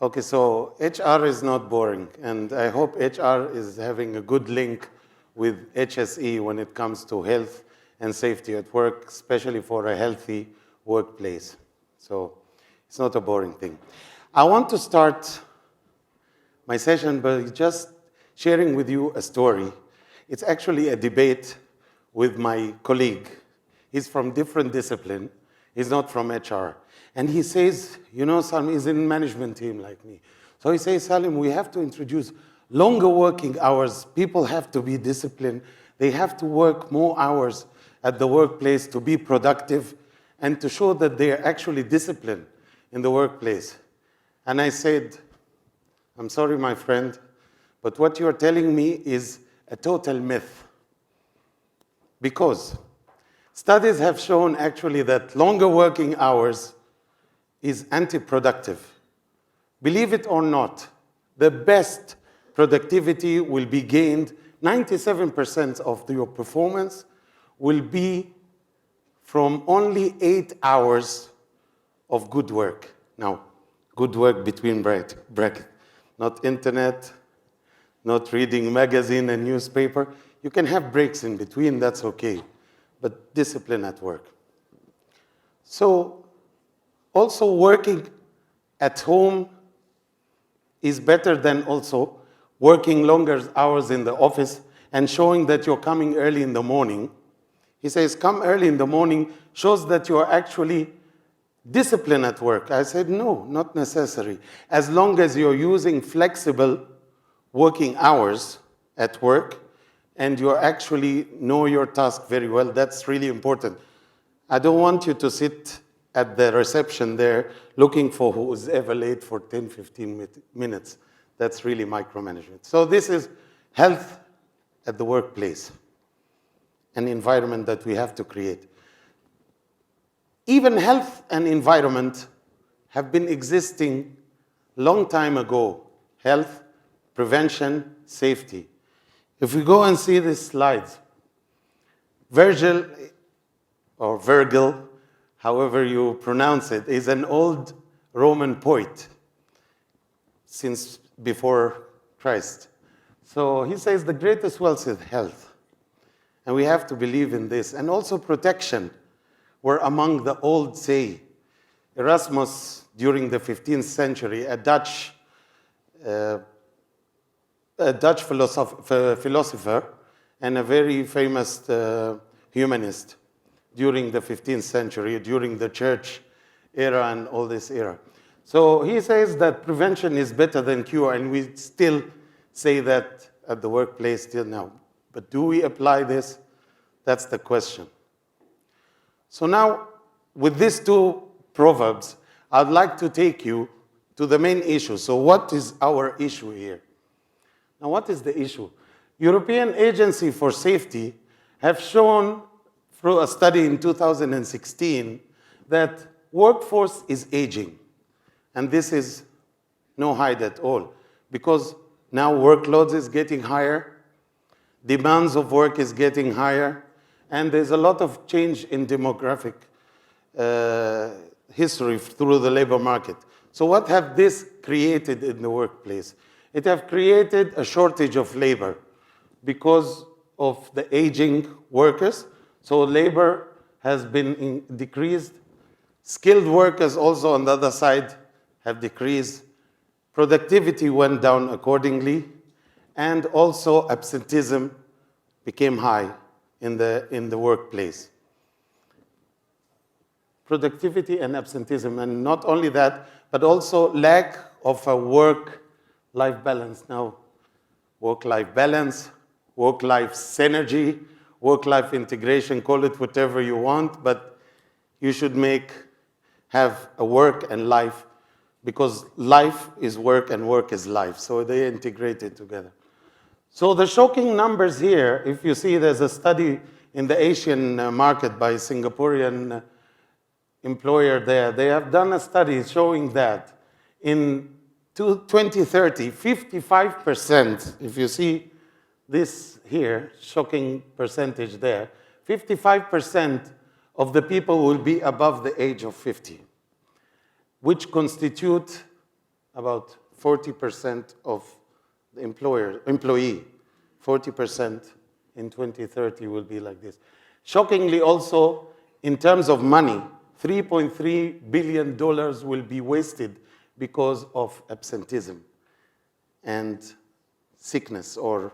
Okay, so HR is not boring, and I hope HR is having a good link with HSE when it comes to health and safety at work, especially for a healthy workplace. So it's not a boring thing. I want to start my session by just sharing with you a story. It's actually a debate with my colleague. He's from different discipline. He's not from HR. And he says, you know, Salim is in management team like me. So he says, Salim, we have to introduce longer working hours. People have to be disciplined. They have to work more hours at the workplace to be productive and to show that they are actually disciplined in the workplace. And I said, I'm sorry, my friend, but what you're telling me is a total myth. Because studies have shown actually that longer working hours is anti-productive. Believe it or not, the best productivity will be gained. 97% of your performance will be from only 8 hours of good work. Now, good work between brackets, not internet, not reading magazine and newspaper. You can have breaks in between, that's okay, but discipline at work. So, also working at home is better than also working longer hours in the office and showing that you're coming early in the morning. He says, come early in the morning shows that you're actually disciplined at work. I said, no, not necessary. As long as you're using flexible working hours at work and you actually know your task very well, that's really important. I don't want you to sit at the reception there looking for who's ever late for 10, 15 minutes. That's really micromanagement. So this is health at the workplace, an environment that we have to create. Even health and environment have been existing long time ago. Health, prevention, safety. If we go and see these slides, Virgil, however you pronounce it, is an old Roman poet since before Christ. So he says the greatest wealth is health. And we have to believe in this. And also protection were among the old say. Erasmus, during the 15th century, a Dutch philosopher and a very famous humanist during the 15th century, during the church era and all this era. So he says that prevention is better than cure, and we still say that at the workplace till now. But do we apply this? That's the question. So now, with these two proverbs, I'd like to take you to the main issue. So what is our issue here? Now, what is the issue? European Agency for Safety have shown through a study in 2016 that workforce is aging. And this is no hide at all, because now workloads is getting higher, demands of work is getting higher, and there's a lot of change in demographic history through the labor market. So what have this created in the workplace? It have created a shortage of labor because of the aging workers. So labor has been decreased. Skilled workers also on the other side have decreased. Productivity went down accordingly. And also absenteeism became high in the workplace. Productivity and absenteeism, and not only that, but also lack of a work-life balance. Now, work-life balance, work-life synergy, work-life integration, call it whatever you want, but you should have a work and life, because life is work and work is life, so they integrated together. So the shocking numbers here, if you see there's a study in the Asian market by a Singaporean employer there, they have done a study showing that in 2030, 55%, if you see this here, shocking percentage there, 55% of the people will be above the age of 50, which constitute about 40% of the employee, 40% in 2030 will be like this. Shockingly also, in terms of money, $3.3 billion will be wasted because of absenteeism and sickness or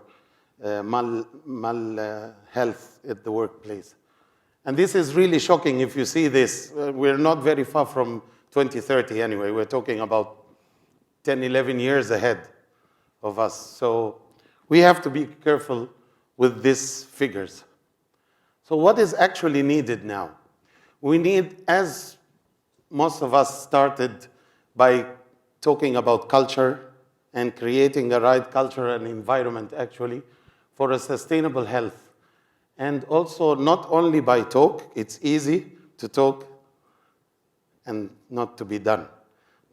health at the workplace. And this is really shocking if you see this. We're not very far from 2030 anyway. We're talking about 10, 11 years ahead of us. So we have to be careful with these figures. So what is actually needed now? We need, as most of us started by talking about culture and creating a right culture and environment actually for a sustainable health. And also not only by talk, it's easy to talk and not to be done.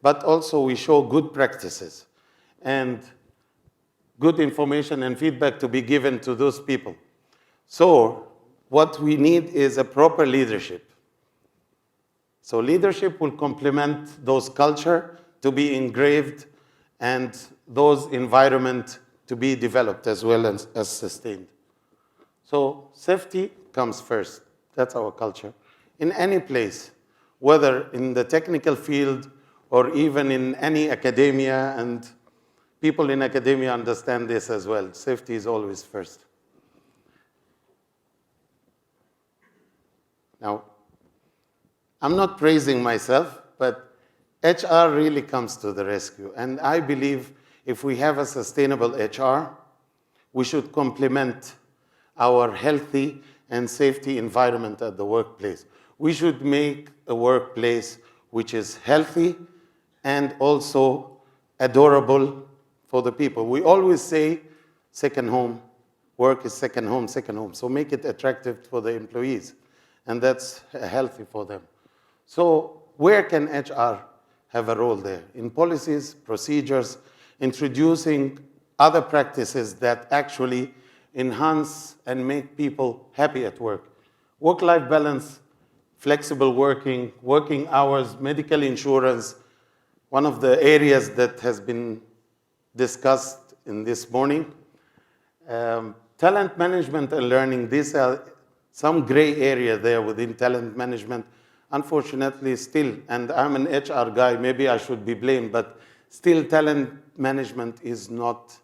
But also we show good practices and good information and feedback to be given to those people. So what we need is a proper leadership. So leadership will complement those culture to be engraved and those environment to be developed as well as sustained. So safety comes first. That's our culture. In any place, whether in the technical field or even in any academia, and people in academia understand this as well. Safety is always first. Now, I'm not praising myself, but HR really comes to the rescue. And I believe if we have a sustainable HR, we should complement our healthy and safety environment at the workplace. We should make a workplace which is healthy and also adorable for the people. We always say second home, work is second home, second home. So make it attractive for the employees, and that's healthy for them. So where can HR have a role there? In policies, procedures, introducing other practices that actually enhance and make people happy at work. Work-life balance, flexible working, working hours, medical insurance, one of the areas that has been discussed in this morning. Talent management and learning, these are some gray area there within talent management. Unfortunately, still, and I'm an HR guy, maybe I should be blamed, but still talent management is not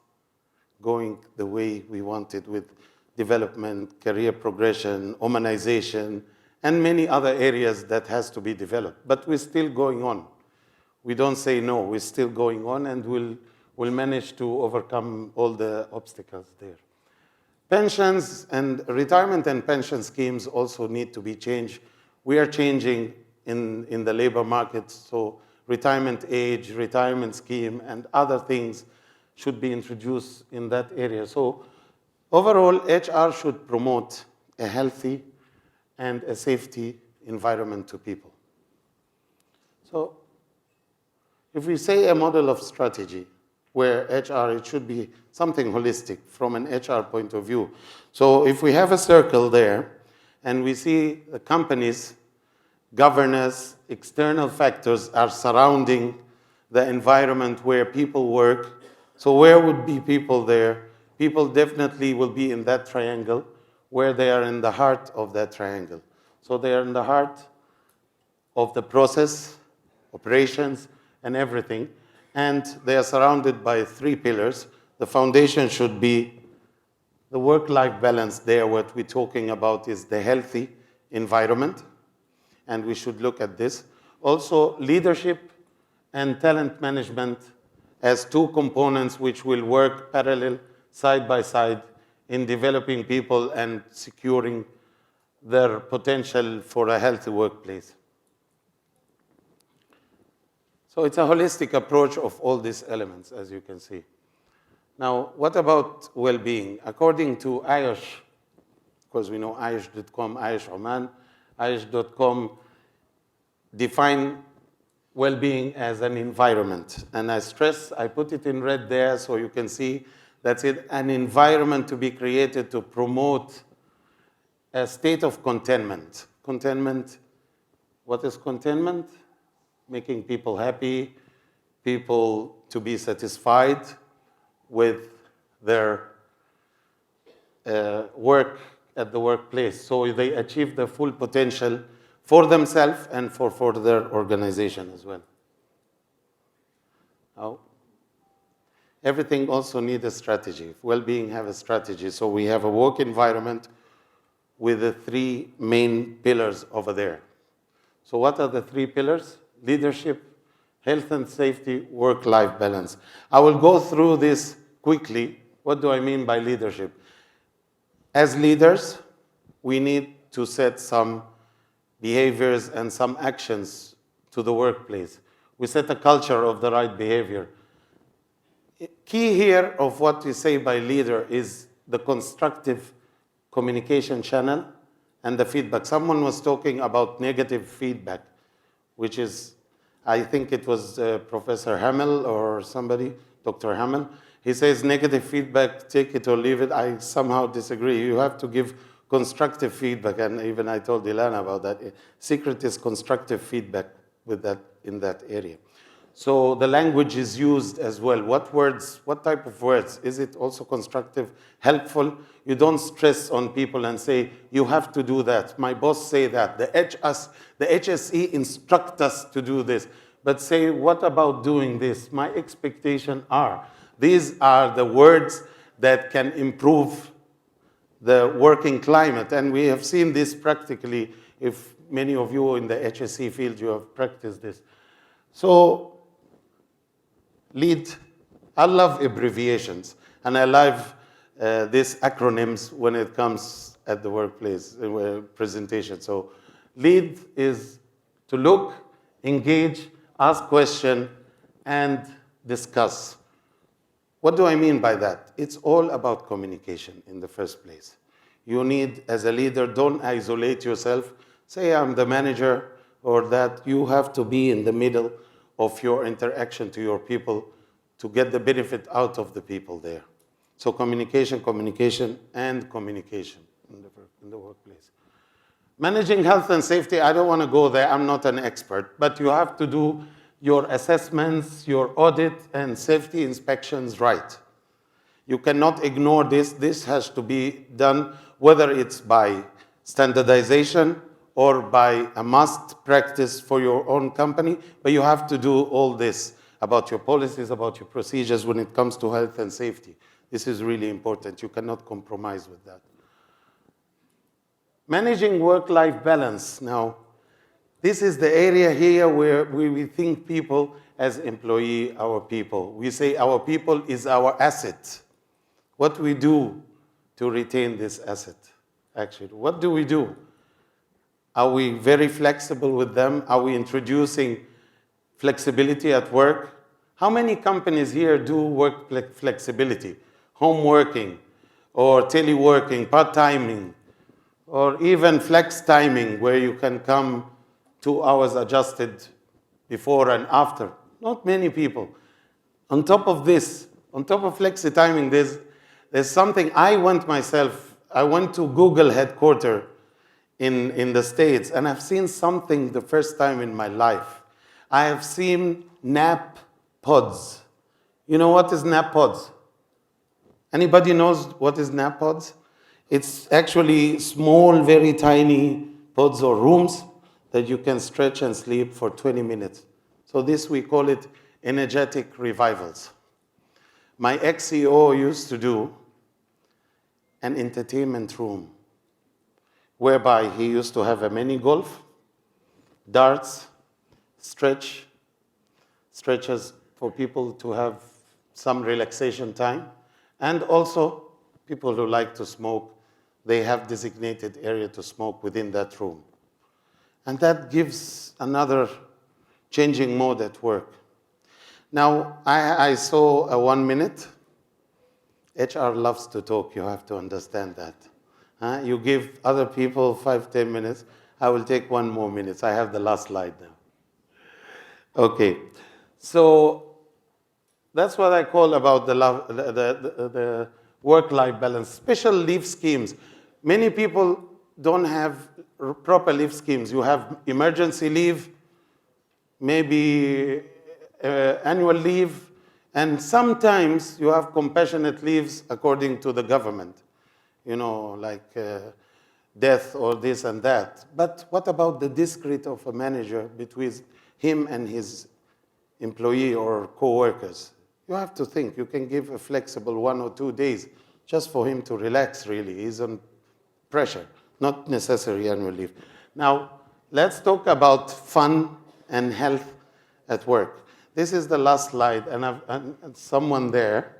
going the way we wanted with development, career progression, Omanization, and many other areas that has to be developed. But we're still going on. We don't say no, we're still going on, and we'll manage to overcome all the obstacles there. Pensions and retirement and pension schemes also need to be changed. We are changing in the labor market, so retirement age, retirement scheme, and other things should be introduced in that area. So overall, HR should promote a healthy and a safety environment to people. So if we say a model of strategy where HR, it should be something holistic from an HR point of view. So if we have a circle there and we see the companies, governance, external factors are surrounding the environment where people work. So where would be people there? People definitely will be in that triangle where they are in the heart of that triangle. So they are in the heart of the process, operations, and everything. And they are surrounded by three pillars. The foundation should be the work-life balance there. What we're talking about is the healthy environment. And we should look at this. Also, leadership and talent management as two components which will work parallel, side by side, in developing people and securing their potential for a healthy workplace. So it's a holistic approach of all these elements, as you can see. Now, what about well-being? According to AYUSH, because we know AYUSH.com, AYUSH Oman, AYUSH.com define well-being as an environment. And I put it in red there so you can see that's it, an environment to be created to promote a state of contentment. Contentment, what is contentment? Making people happy, people to be satisfied with their work at the workplace, so they achieve their full potential for themselves and for their organization as well. Now, everything also needs a strategy. Well-being have a strategy. So we have a work environment with the three main pillars over there. So what are the three pillars? Leadership, health and safety, work-life balance. I will go through this quickly. What do I mean by leadership? As leaders, we need to set some behaviors and some actions to the workplace. We set a culture of the right behavior. Key here of what we say by leader is the constructive communication channel and the feedback. Someone was talking about negative feedback, which is, I think it was Professor Hamel or somebody, Dr. Hamel. He says negative feedback, take it or leave it. I somehow disagree. You have to give constructive feedback, and even I told Ilana about that. Secret is constructive feedback with that in that area. So the language is used as well. What words, what type of words? Is it also constructive, helpful? You don't stress on people and say, you have to do that. My boss say that. The HSE instruct us to do this. But say, what about doing this? My expectation are. These are the words that can improve the working climate. And we have seen this practically, if many of you in the HSE field, you have practiced this. So, lead. I love abbreviations, and I love these acronyms when it comes at the workplace presentation. So, lead is to look, engage, ask questions, and discuss. What do I mean by that? It's all about communication in the first place. You need, as a leader, don't isolate yourself. Say I'm the manager or that. You have to be in the middle of your interaction to your people to get the benefit out of the people there. So communication, communication, and communication in the workplace. Managing health and safety, I don't want to go there. I'm not an expert, but you have to do your assessments, your audit, and safety inspections right. You cannot ignore this. This has to be done, whether it's by standardization or by a must practice for your own company, but you have to do all this about your policies, about your procedures when it comes to health and safety. This is really important. You cannot compromise with that. Managing work-life balance. Now, this is the area here where we think people as employee, our people. We say our people is our asset. What we do to retain this asset, actually. What do we do? Are we very flexible with them? Are we introducing flexibility at work? How many companies here do work flexibility? Home working, or teleworking, part-timing, or even flex timing, where you can come 2 hours adjusted before and after. Not many people. On top of this, on top of flexi timing, there's something I went to Google headquarters in the States, and I've seen something the first time in my life. I have seen nap pods. You know what is nap pods? Anybody knows what is nap pods? It's actually small, very tiny pods or rooms that you can stretch and sleep for 20 minutes. So this, we call it energetic revivals. My ex-CEO used to do an entertainment room, whereby he used to have a mini golf, darts, stretches for people to have some relaxation time, and also people who like to smoke, they have designated area to smoke within that room. And that gives another changing mode at work. Now, I saw a 1 minute. HR loves to talk, you have to understand that. You give other people 5-10 minutes. I will take 1 more minute. I have the last slide now. Okay, so that's what I call about the work-life balance. Special leave schemes. Many people don't have proper leave schemes. You have emergency leave, maybe annual leave, and sometimes you have compassionate leaves according to the government, like death or this and that. But what about the discreet of a manager between him and his employee or co-workers? You have to think. You can give a flexible 1 or 2 days just for him to relax, really. He's on pressure, not necessary annual leave. Now, let's talk about fun and health at work. This is the last slide, and someone there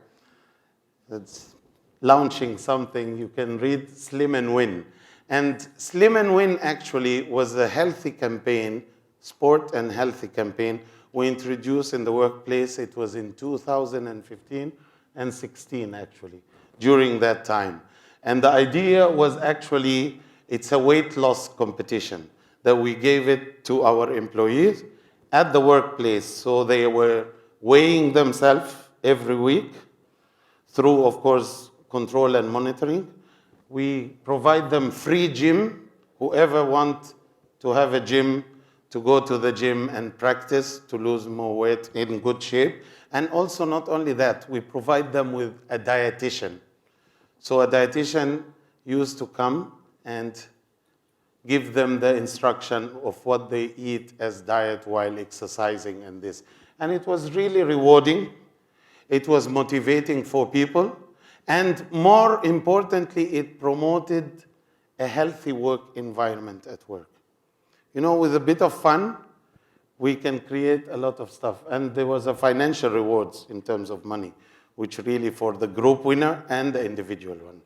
that's launching something. You can read Slim and Win. And Slim and Win actually was a healthy campaign, sport and healthy campaign we introduced in the workplace. It was in 2015 and 16, actually, during that time. And the idea was actually, it's a weight loss competition that we gave it to our employees at the workplace. So they were weighing themselves every week through, of course, control and monitoring. We provide them free gym. Whoever wants to have a gym, to go to the gym and practice to lose more weight in good shape. And also, not only that, we provide them with a dietitian. So a dietitian used to come and give them the instruction of what they eat as diet while exercising and this. And it was really rewarding. It was motivating for people. And more importantly, it promoted a healthy work environment at work. With a bit of fun, we can create a lot of stuff. And there was a financial rewards in terms of money, which really for the group winner and the individual one.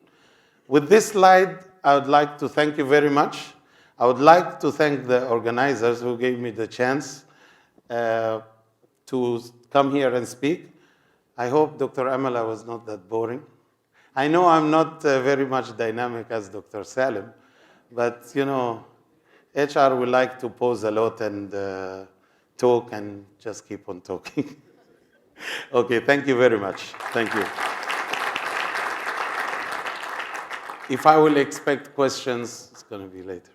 With this slide, I would like to thank you very much. I would like to thank the organizers who gave me the chance to come here and speak. I hope Dr. Amala was not that boring. I know I'm not very much dynamic as Dr. Salim, but HR will like to pause a lot and talk and just keep on talking. Okay, thank you very much. Thank you. If I will expect questions, it's going to be later.